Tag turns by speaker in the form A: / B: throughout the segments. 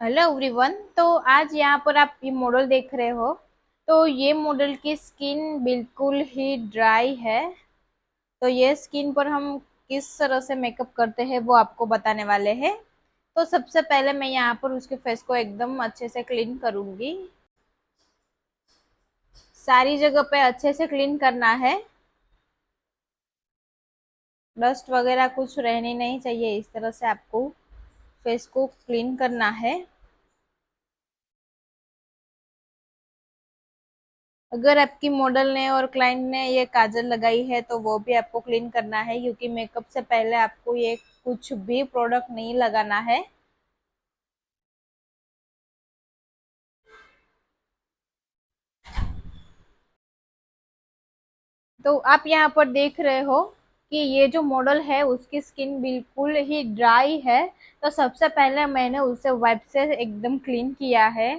A: Hello everyone. तो आज यहाँ पर आप ये मॉडल देख रहे हो। तो ये मॉडल की स्किन बिल्कुल ही ड्राई है। तो ये स्किन पर हम किस तरह से मेकअप करते हैं वो आपको बताने वाले हैं। तो सबसे पहले मैं यहाँ पर उसके फेस को एकदम अच्छे से क्लीन करूंगी। सारी जगह पे अच्छे से क्लीन करना है। डस्ट वगैरह कुछ रहनी नहीं चाहिए। इस तरह से आपको फेस को क्लीन करना है। अगर आपकी मॉडल ने और क्लाइंट ने ये काजल लगाई है तो वो भी आपको क्लीन करना है, क्योंकि मेकअप से पहले आपको ये कुछ भी प्रोडक्ट नहीं लगाना है। तो आप यहाँ पर देख रहे हो कि ये जो मॉडल है उसकी स्किन बिल्कुल ही ड्राई है। तो सबसे पहले मैंने उसे वाइप से एकदम क्लीन किया है।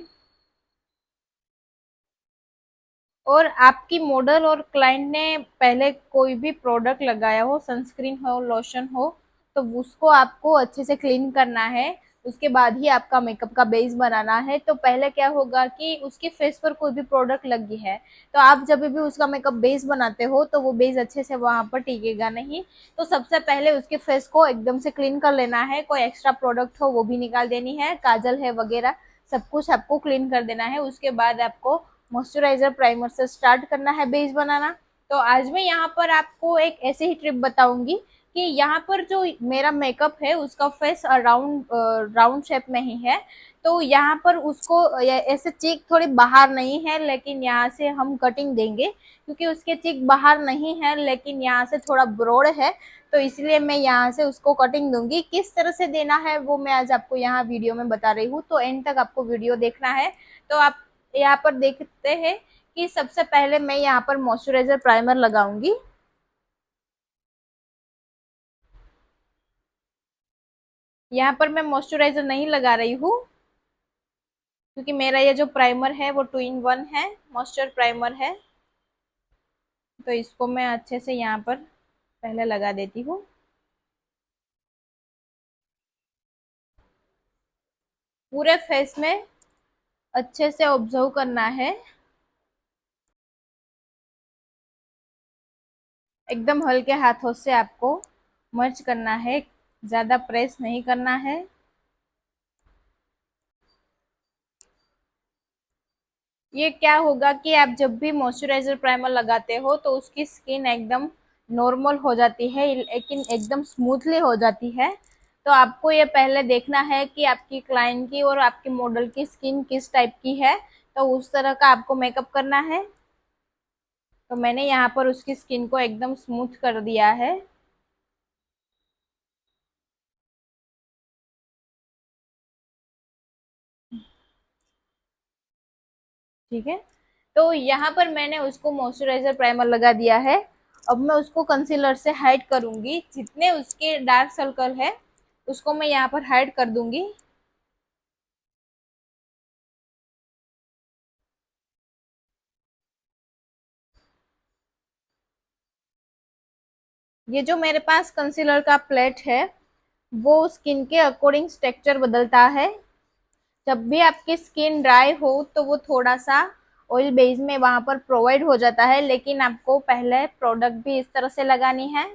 A: और आपकी मॉडल और क्लाइंट ने पहले कोई भी प्रोडक्ट लगाया हो, सनस्क्रीन हो, लोशन हो, तो उसको आपको अच्छे से क्लीन करना है। उसके बाद ही आपका मेकअप का बेस बनाना है। तो पहले क्या होगा कि उसके फेस पर कोई भी प्रोडक्ट लगी है, तो आप जब भी उसका मेकअप बेस बनाते हो तो वो बेस अच्छे से वहां पर टिकेगा नहीं। तो सबसे पहले उसके फेस को एकदम से क्लीन कर लेना है। कोई एक्स्ट्रा प्रोडक्ट हो वो भी निकाल देनी है, काजल है वगैरह सब कुछ आपको क्लीन कर देना है। उसके बाद आपको मॉइस्चराइजर प्राइमर से स्टार्ट करना है बेस बनाना। तो आज मैं यहाँ पर आपको एक ऐसे ही ट्रिप बताऊंगी कि यहाँ पर जो मेरा मेकअप है उसका फेस राउंड राउंड शेप में ही है। तो यहाँ पर उसको ऐसे चीक थोड़ी बाहर नहीं है, लेकिन यहाँ से हम कटिंग देंगे क्योंकि उसके चीक बाहर नहीं है लेकिन यहाँ से थोड़ा ब्रॉड है। तो इसलिए मैं यहाँ से उसको कटिंग दूंगी। किस तरह से देना है वो मैं आज आपको यहाँ वीडियो में बता रही हूँ, तो एंड तक आपको वीडियो देखना है। तो आप यहाँ पर देखते हैं कि सबसे पहले मैं यहाँ पर मॉइस्चराइजर प्राइमर लगाऊंगी। यहाँ पर मैं मॉइस्चराइजर नहीं लगा रही हूँ क्योंकि मेरा ये जो प्राइमर है वो 2 in 1 है, मॉइस्चर प्राइमर है। तो इसको मैं अच्छे से यहाँ पर पहले लगा देती हूँ। पूरे फेस में अच्छे से ऑब्जर्व करना है। एकदम हल्के हाथों से आपको मर्ज करना है, ज्यादा प्रेस नहीं करना है। ये क्या होगा कि आप जब भी मॉइस्चराइजर प्राइमर लगाते हो तो उसकी स्किन एकदम नॉर्मल हो जाती है, लेकिन एकदम स्मूथली हो जाती है। तो आपको ये पहले देखना है कि आपकी क्लाइंट की और आपकी मॉडल की स्किन किस टाइप की है, तो उस तरह का आपको मेकअप करना है। तो मैंने यहाँ पर उसकी स्किन को एकदम स्मूथ कर दिया है। ठीक है। तो यहाँ पर मैंने उसको मॉइस्चराइजर प्राइमर लगा दिया है। अब मैं उसको कंसीलर से हाइड करूंगी, जितने उसके डार्क सर्कल है उसको मैं यहाँ पर हाइड कर दूंगी। ये जो मेरे पास कंसीलर का प्लेट है वो स्किन के अकॉर्डिंग टेक्सचर बदलता है। जब भी आपकी स्किन ड्राई हो तो वो थोड़ा सा ऑयल बेस में वहां पर प्रोवाइड हो जाता है, लेकिन आपको पहले प्रोडक्ट भी इस तरह से लगानी है।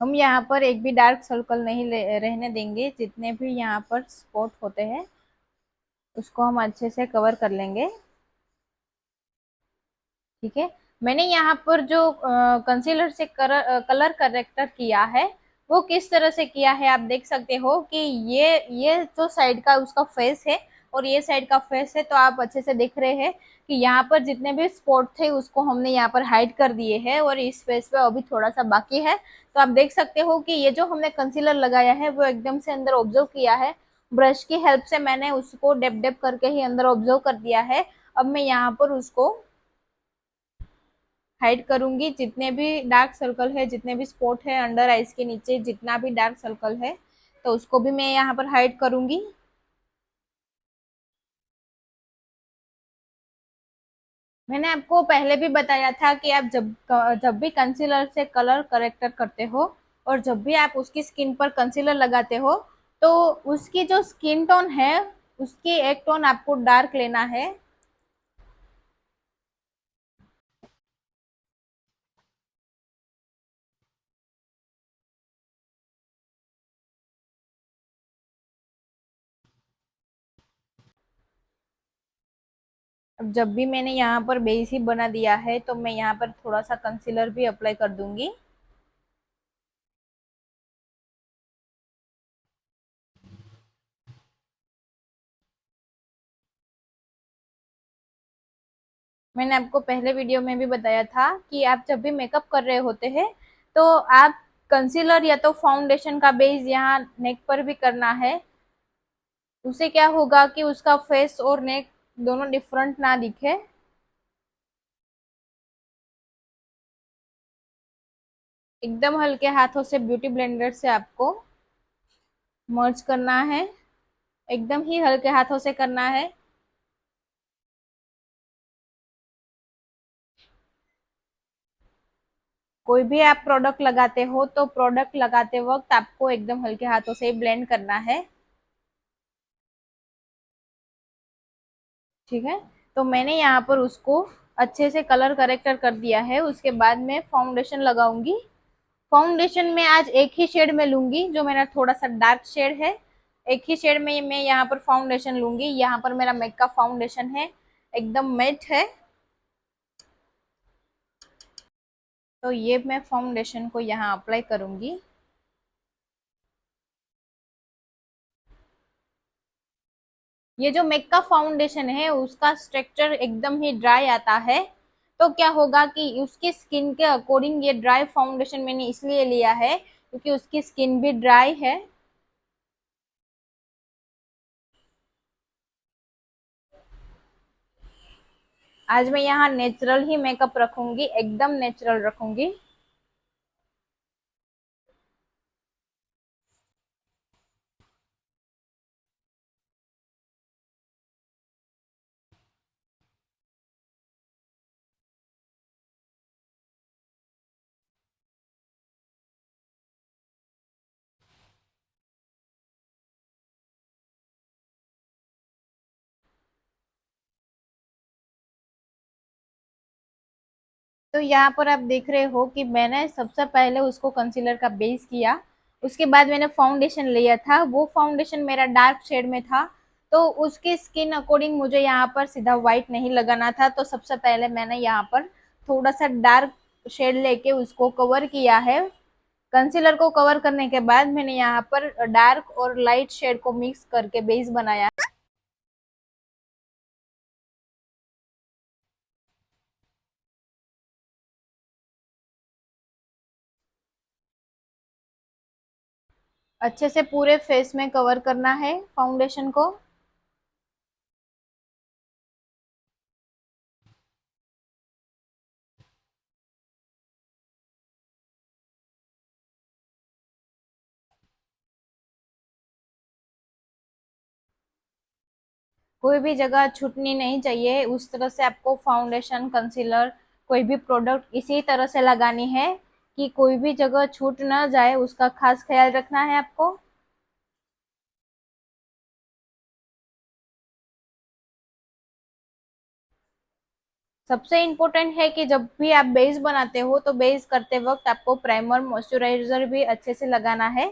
A: हम यहाँ पर एक भी डार्क सर्कल नहीं रहने देंगे। जितने भी यहाँ पर स्पॉट होते हैं उसको हम अच्छे से कवर कर लेंगे। ठीक है। मैंने यहाँ पर जो कंसीलर से कलर करेक्टर किया है वो किस तरह से किया है आप देख सकते हो कि ये जो साइड का उसका फेस है और ये साइड का फेस है, तो आप अच्छे से देख रहे हैं कि यहाँ पर जितने भी स्पॉट थे उसको हमने यहाँ पर हाइड कर दिए हैं और इस फेस पे अभी थोड़ा सा बाकी है। तो आप देख सकते हो कि ये जो हमने कंसीलर लगाया है वो एकदम से अंदर ऑब्जर्व किया है। ब्रश की हेल्प से मैंने उसको डेप डेप करके ही अंदर ऑब्जर्व कर दिया है। अब मैं यहाँ पर उसको हाइड करूंगी। जितने भी डार्क सर्कल है, जितने भी स्पॉट है अंडर आइज के नीचे, जितना भी डार्क सर्कल है तो उसको भी मैं यहाँ पर हाइड करूंगी। मैंने आपको पहले भी बताया था कि आप जब जब भी कंसीलर से कलर करेक्टर करते हो और जब भी आप उसकी स्किन पर कंसीलर लगाते हो तो उसकी जो स्किन टोन है उसकी एक टोन आपको डार्क लेना है। अब जब भी मैंने यहाँ पर बेस ही बना दिया है तो मैं यहाँ पर थोड़ा सा कंसीलर भी अप्लाई कर दूंगी। मैंने आपको पहले वीडियो में भी बताया था कि आप जब भी मेकअप कर रहे होते हैं तो आप कंसीलर या तो फाउंडेशन का बेस यहाँ नेक पर भी करना है। उससे क्या होगा कि उसका फेस और नेक दोनों डिफरेंट ना दिखे। एकदम हल्के हाथों से ब्यूटी ब्लेंडर से आपको मर्ज करना है, एकदम ही हल्के हाथों से करना है। कोई भी आप प्रोडक्ट लगाते हो तो प्रोडक्ट लगाते वक्त आपको एकदम हल्के हाथों से ब्लेंड करना है। ठीक है, तो मैंने यहाँ पर उसको अच्छे से कलर करेक्टर कर दिया है। उसके बाद मैं फाउंडेशन लगाऊंगी। फाउंडेशन में आज एक ही शेड में लूंगी जो मेरा थोड़ा सा डार्क शेड है। एक ही शेड में मैं यहाँ पर फाउंडेशन लूंगी। यहाँ पर मेरा मेक का फाउंडेशन है, एकदम मेट है। तो ये मैं फाउंडेशन को यहाँ अप्लाई करूंगी। ये जो मेक का फाउंडेशन है उसका स्ट्रक्चर एकदम ही ड्राई आता है। तो क्या होगा कि उसकी स्किन के अकॉर्डिंग ये ड्राई फाउंडेशन मैंने इसलिए लिया है क्योंकि उसकी स्किन भी ड्राई है। आज मैं यहाँ नेचुरल ही मेकअप रखूंगी, एकदम नेचुरल रखूंगी। तो यहाँ पर आप देख रहे हो कि मैंने सबसे पहले उसको कंसीलर का बेस किया। उसके बाद मैंने फाउंडेशन लिया था, वो फाउंडेशन मेरा डार्क शेड में था। तो उसकी स्किन अकॉर्डिंग मुझे यहाँ पर सीधा व्हाइट नहीं लगाना था, तो सबसे पहले मैंने यहाँ पर थोड़ा सा डार्क शेड लेके उसको कवर किया है। कंसीलर को कवर करने के बाद मैंने यहाँ पर डार्क और लाइट शेड को मिक्स करके बेस बनाया। अच्छे से पूरे फेस में कवर करना है फाउंडेशन को। कोई भी जगह छूटनी नहीं चाहिए, उस तरह से आपको फाउंडेशन कंसीलर कोई भी प्रोडक्ट इसी तरह से लगानी है कि कोई भी जगह छूट ना जाए, उसका खास ख्याल रखना है आपको। सबसे इम्पोर्टेंट है कि जब भी आप बेस बनाते हो तो बेस करते वक्त आपको प्राइमर मॉइस्चराइजर भी अच्छे से लगाना है।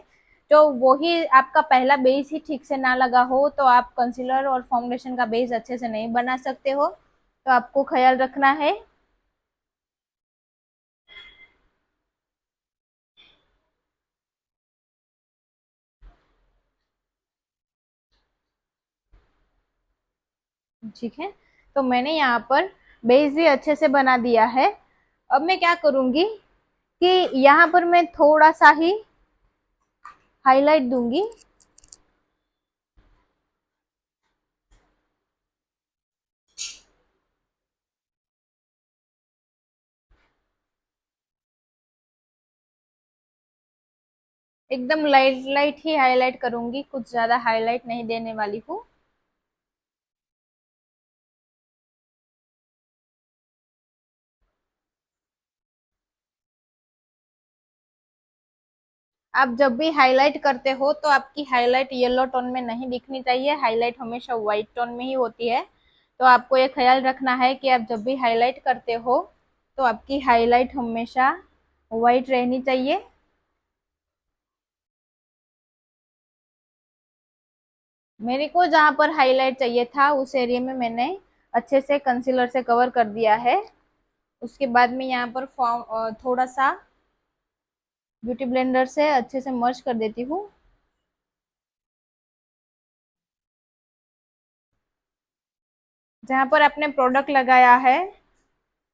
A: तो वो ही आपका पहला बेस ही ठीक से ना लगा हो तो आप कंसीलर और फाउंडेशन का बेस अच्छे से नहीं बना सकते हो, तो आपको ख्याल रखना है। ठीक है, तो मैंने यहाँ पर बेस भी अच्छे से बना दिया है। अब मैं क्या करूंगी कि यहाँ पर मैं थोड़ा सा ही हाईलाइट दूंगी। एकदम लाइट लाइट ही हाईलाइट करूंगी, कुछ ज्यादा हाईलाइट नहीं देने वाली हूँ। आप जब भी हाईलाइट करते हो तो आपकी हाईलाइट येलो टोन में नहीं दिखनी चाहिए, हाईलाइट हमेशा व्हाइट टोन में ही होती है। तो आपको ये ख्याल रखना है कि आप जब भी हाईलाइट करते हो तो आपकी हाईलाइट हमेशा व्हाइट रहनी चाहिए। मेरे को जहाँ पर हाईलाइट चाहिए था उस एरिया में मैंने अच्छे से कंसीलर से कवर कर दिया है। उसके बाद में यहाँ पर फॉर्म थोड़ा सा ब्यूटी ब्लेंडर से अच्छे से मर्ज कर देती हूँ। जहाँ पर आपने प्रोडक्ट लगाया है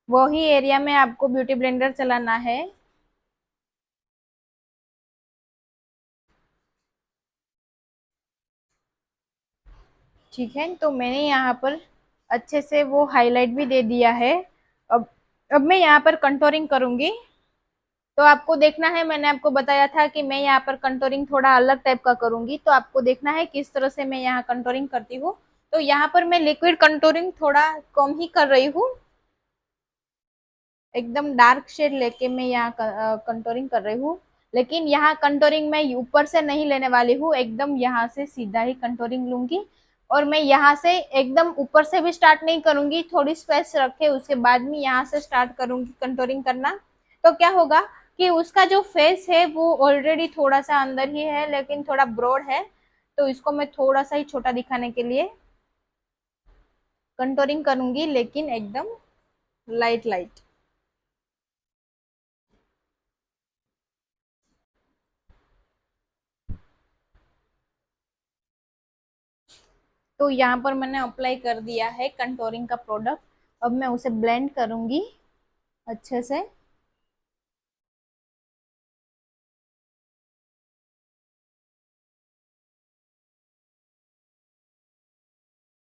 A: वही एरिया में आपको ब्यूटी ब्लेंडर चलाना है। ठीक है, तो मैंने यहाँ पर अच्छे से वो हाईलाइट भी दे दिया है। अब अब मैं यहाँ पर कंटूरिंग करूंगी। तो आपको देखना है, मैंने आपको बताया था कि मैं यहाँ पर कंटूरिंग थोड़ा अलग टाइप का करूंगी, तो आपको देखना है किस तरह से मैं यहाँ कंटूरिंग करती हूँ। तो यहाँ पर मैं लिक्विड कंटूरिंग थोड़ा कम ही कर रही हूँ, एकदम डार्क शेड लेके मैं यहाँ कंटूरिंग कर रही हूँ। लेकिन यहाँ कंटूरिंग मैं ऊपर से नहीं लेने वाली हूँ, एकदम यहाँ से सीधा ही कंटूरिंग लूंगी। और मैं यहाँ से एकदम ऊपर से भी स्टार्ट नहीं करूंगी, थोड़ी स्पेस रखे उसके बाद में यहाँ से स्टार्ट करूंगी कंटूरिंग करना। तो क्या होगा कि उसका जो फेस है वो ऑलरेडी थोड़ा सा अंदर ही है लेकिन थोड़ा ब्रॉड है, तो इसको मैं थोड़ा सा ही छोटा दिखाने के लिए कंटूरिंग करूंगी, लेकिन एकदम लाइट लाइट। तो यहाँ पर मैंने अप्लाई कर दिया है कंटूरिंग का प्रोडक्ट। अब मैं उसे ब्लेंड करूंगी अच्छे से।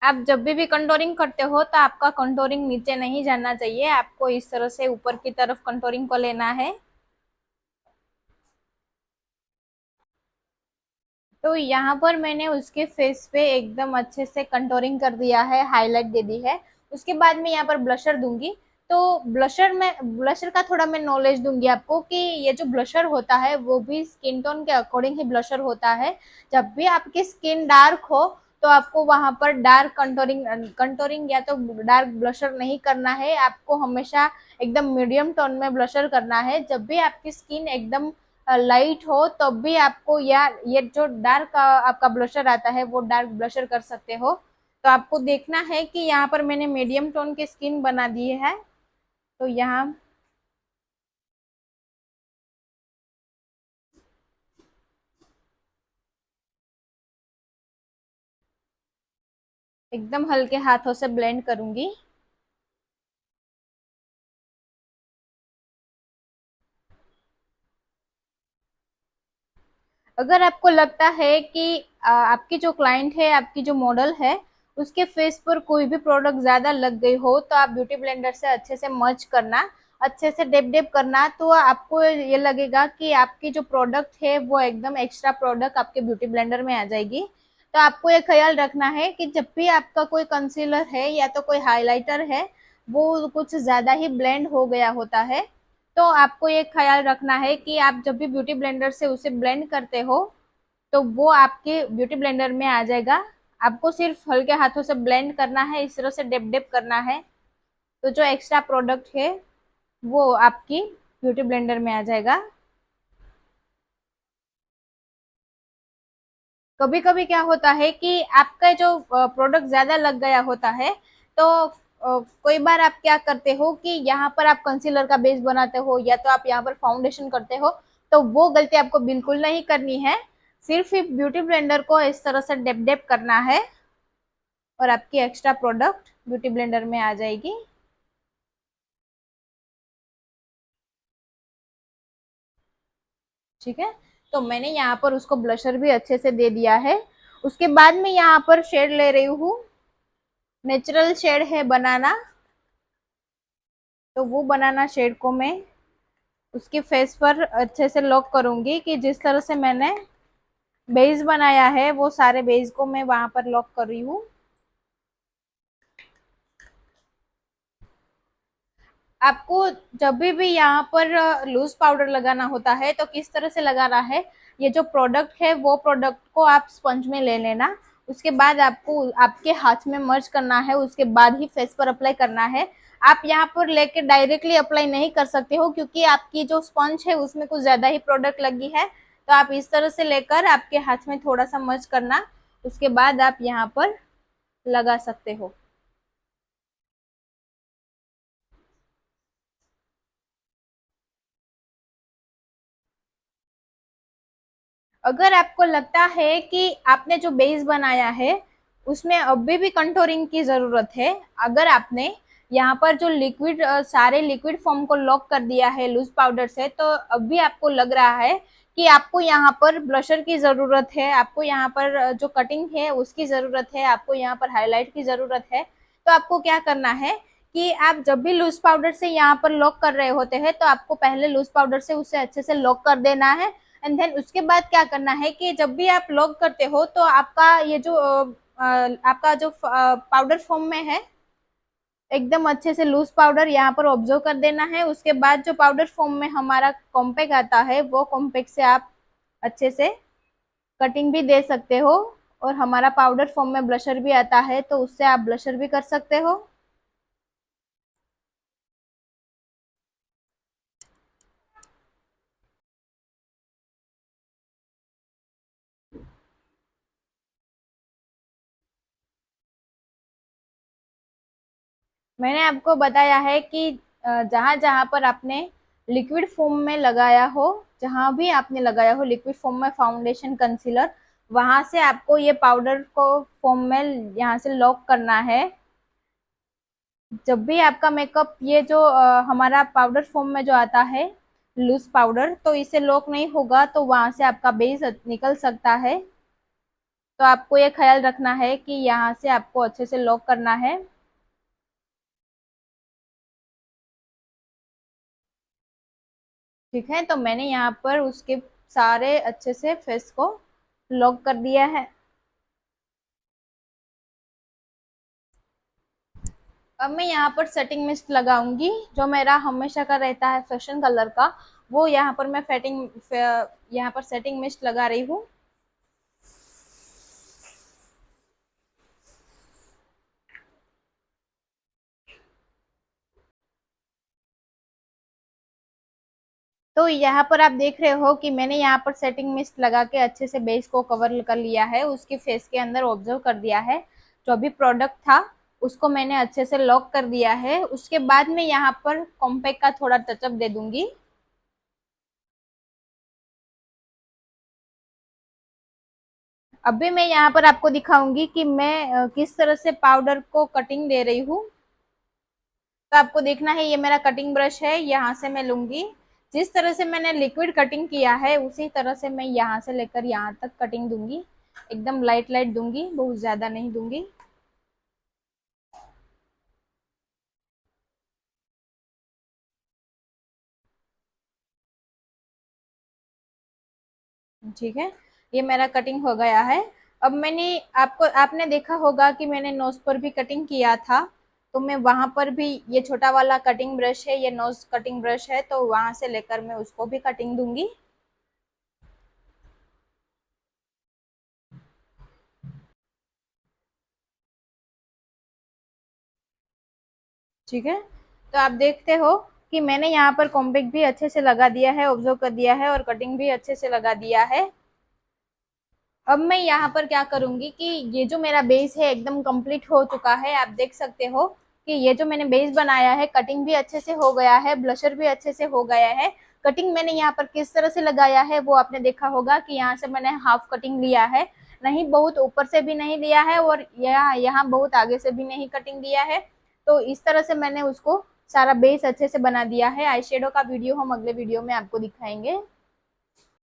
A: आप जब भी कंटूरिंग करते हो तो आपका कंटूरिंग नीचे नहीं जाना चाहिए, आपको इस तरह से ऊपर की तरफ कंटूरिंग को लेना है। तो यहाँ पर मैंने उसके फेस पे एकदम अच्छे से कंटूरिंग कर दिया है, हाईलाइट दे दी है। उसके बाद में यहाँ पर ब्लशर दूंगी। तो ब्लशर का थोड़ा मैं नॉलेज दूंगी आपको कि ये जो ब्लशर होता है वो भी स्किन टोन के अकॉर्डिंग ही ब्लशर होता है। जब भी आपकी स्किन डार्क हो तो आपको वहां पर डार्क कंटूरिंग कंटूरिंग या तो डार्क ब्लशर नहीं करना है, आपको हमेशा एकदम मीडियम टोन में ब्लशर करना है। जब भी आपकी स्किन एकदम लाइट हो तब भी आपको यार ये जो डार्क आपका ब्लशर आता है वो डार्क ब्लशर कर सकते हो। तो आपको देखना है कि यहाँ पर मैंने मीडियम टोन की स्किन बना दी है। तो यहाँ एकदम हल्के हाथों से ब्लेंड करूंगी। अगर आपको लगता है कि आपकी जो क्लाइंट है, आपकी जो मॉडल है, उसके फेस पर कोई भी प्रोडक्ट ज्यादा लग गई हो तो आप ब्यूटी ब्लेंडर से अच्छे से मर्ज करना, अच्छे से डेप डेप करना, तो आपको ये लगेगा कि आपकी जो प्रोडक्ट है वो एकदम एक्स्ट्रा प्रोडक्ट आपके ब्यूटी ब्लेंडर में आ जाएगी। तो आपको ये ख्याल रखना है कि जब भी आपका कोई कंसीलर है या तो कोई हाइलाइटर है वो कुछ ज्यादा ही ब्लेंड हो गया होता है, तो आपको ये ख्याल रखना है कि आप जब भी ब्यूटी ब्लेंडर से उसे ब्लेंड करते हो तो वो आपके ब्यूटी ब्लेंडर में आ जाएगा। आपको सिर्फ हल्के हाथों से ब्लेंड करना है, इस तरह से डिप डिप करना है, तो जो एक्स्ट्रा प्रोडक्ट है वो आपकी ब्यूटी ब्लेंडर में आ जाएगा। कभी कभी क्या होता है कि आपका जो प्रोडक्ट ज्यादा लग गया होता है, तो कोई बार आप क्या करते हो कि यहाँ पर आप कंसीलर का बेस बनाते हो या तो आप यहाँ पर फाउंडेशन करते हो, तो वो गलती आपको बिल्कुल नहीं करनी है। सिर्फ ब्यूटी ब्लेंडर को इस तरह से डेप डेप करना है और आपकी एक्स्ट्रा प्रोडक्ट ब्यूटी ब्लेंडर में आ जाएगी। ठीक है, तो मैंने यहाँ पर उसको ब्लशर भी अच्छे से दे दिया है। उसके बाद में यहाँ पर शेड ले रही हूँ, नेचुरल शेड है बनाना। तो वो बनाना शेड को मैं उसके फेस पर अच्छे से लॉक करूंगी कि जिस तरह से मैंने बेस बनाया है वो सारे बेस को मैं वहां पर लॉक कर रही हूँ। आपको जब भी यहाँ पर लूज पाउडर लगाना होता है तो किस तरह से लगाना है, ये जो प्रोडक्ट है वो प्रोडक्ट को आप स्पंज में ले लेना, उसके बाद आपको आपके हाथ में मर्ज करना है, उसके बाद ही फेस पर अप्लाई करना है। आप यहाँ पर लेके डायरेक्टली अप्लाई नहीं कर सकते हो क्योंकि आपकी जो स्पंज है उसमें कुछ ज्यादा ही प्रोडक्ट लगी है। तो आप इस तरह से लेकर आपके हाथ में थोड़ा सा मर्ज करना, उसके बाद आप यहाँ पर लगा सकते हो। अगर आपको लगता है कि आपने जो बेस बनाया है उसमें अभी भी कंटूरिंग की जरूरत है, अगर आपने यहाँ पर जो लिक्विड सारे लिक्विड फॉर्म को लॉक कर दिया है लूज पाउडर से, तो अभी आपको लग रहा है कि आपको यहाँ पर ब्लशर की जरूरत है, आपको यहाँ पर जो कटिंग है उसकी जरूरत है, आपको यहाँ पर हाईलाइट की जरूरत है, तो आपको क्या करना है कि आप जब भी लूज पाउडर से यहाँ पर लॉक कर रहे होते हैं तो आपको पहले लूज पाउडर से उसे अच्छे से लॉक कर देना है। एंड देन उसके बाद क्या करना है कि जब भी आप लॉक करते हो तो आपका ये जो आपका जो पाउडर फॉर्म में है एकदम अच्छे से लूज पाउडर यहाँ पर ऑब्जर्व कर देना है। उसके बाद जो पाउडर फॉर्म में हमारा कॉम्पैक्ट आता है वो कॉम्पैक्ट से आप अच्छे से कटिंग भी दे सकते हो, और हमारा पाउडर फॉर्म में ब्लशर भी आता है तो उससे आप ब्लशर भी कर सकते हो। मैंने आपको बताया है कि जहां जहां पर आपने लिक्विड फॉर्म में लगाया हो, जहां भी आपने लगाया हो लिक्विड फॉर्म में फाउंडेशन कंसीलर, वहां से आपको ये पाउडर को फॉर्म में यहाँ से लॉक करना है। जब भी आपका मेकअप ये जो हमारा पाउडर फॉर्म में जो आता है लूज पाउडर, तो इसे लॉक नहीं होगा तो वहां से आपका बेस निकल सकता है। तो आपको ये ख्याल रखना है कि यहाँ से आपको अच्छे से लॉक करना है। ठीक है, तो मैंने यहाँ पर उसके सारे अच्छे से फेस को लॉक कर दिया है। अब मैं यहाँ पर सेटिंग मिस्ट लगाऊंगी, जो मेरा हमेशा का रहता है फैशन कलर का, वो यहाँ पर मैं यहाँ पर सेटिंग मिस्ट लगा रही हूँ। तो यहाँ पर आप देख रहे हो कि मैंने यहाँ पर सेटिंग मिस्ट लगा के अच्छे से बेस को कवर कर लिया है, उसके फेस के अंदर ऑब्जर्व कर दिया है। जो भी प्रोडक्ट था उसको मैंने अच्छे से लॉक कर दिया है। उसके बाद में यहाँ पर कॉम्पैक्ट का थोड़ा टचअप दे दूंगी। अभी मैं यहाँ पर आपको दिखाऊंगी कि मैं किस तरह से पाउडर को कटिंग दे रही हूँ। तो आपको देखना है, ये मेरा कटिंग ब्रश है, यहाँ से मैं लूंगी। जिस तरह से मैंने लिक्विड कटिंग किया है उसी तरह से मैं यहाँ से लेकर यहाँ तक कटिंग दूंगी। एकदम लाइट लाइट दूंगी, बहुत ज्यादा नहीं दूंगी। ठीक है, ये मेरा कटिंग हो गया है। अब आपने देखा होगा कि मैंने नोज पर भी कटिंग किया था, तो मैं वहां पर भी ये छोटा वाला कटिंग ब्रश है, ये नोज कटिंग ब्रश है, तो वहां से लेकर मैं उसको भी कटिंग दूंगी। ठीक है, तो आप देखते हो कि मैंने यहाँ पर कॉम्पैक्ट भी अच्छे से लगा दिया है, ऑब्जर्व कर दिया है, और कटिंग भी अच्छे से लगा दिया है। अब मैं यहाँ पर क्या करूंगी कि ये जो मेरा बेस है एकदम कंप्लीट हो चुका है। आप देख सकते हो कि ये जो मैंने बेस बनाया है, कटिंग भी अच्छे से हो गया है, ब्लशर भी अच्छे से हो गया है। कटिंग मैंने यहाँ पर किस तरह से लगाया है वो आपने देखा होगा कि यहाँ से मैंने हाफ कटिंग लिया है, नहीं बहुत ऊपर से भी नहीं लिया है और यहाँ बहुत आगे से भी नहीं कटिंग लिया है। तो इस तरह से मैंने उसको सारा बेस अच्छे से बना दिया है। आई शेडो का वीडियो हम अगले वीडियो में आपको दिखाएंगे।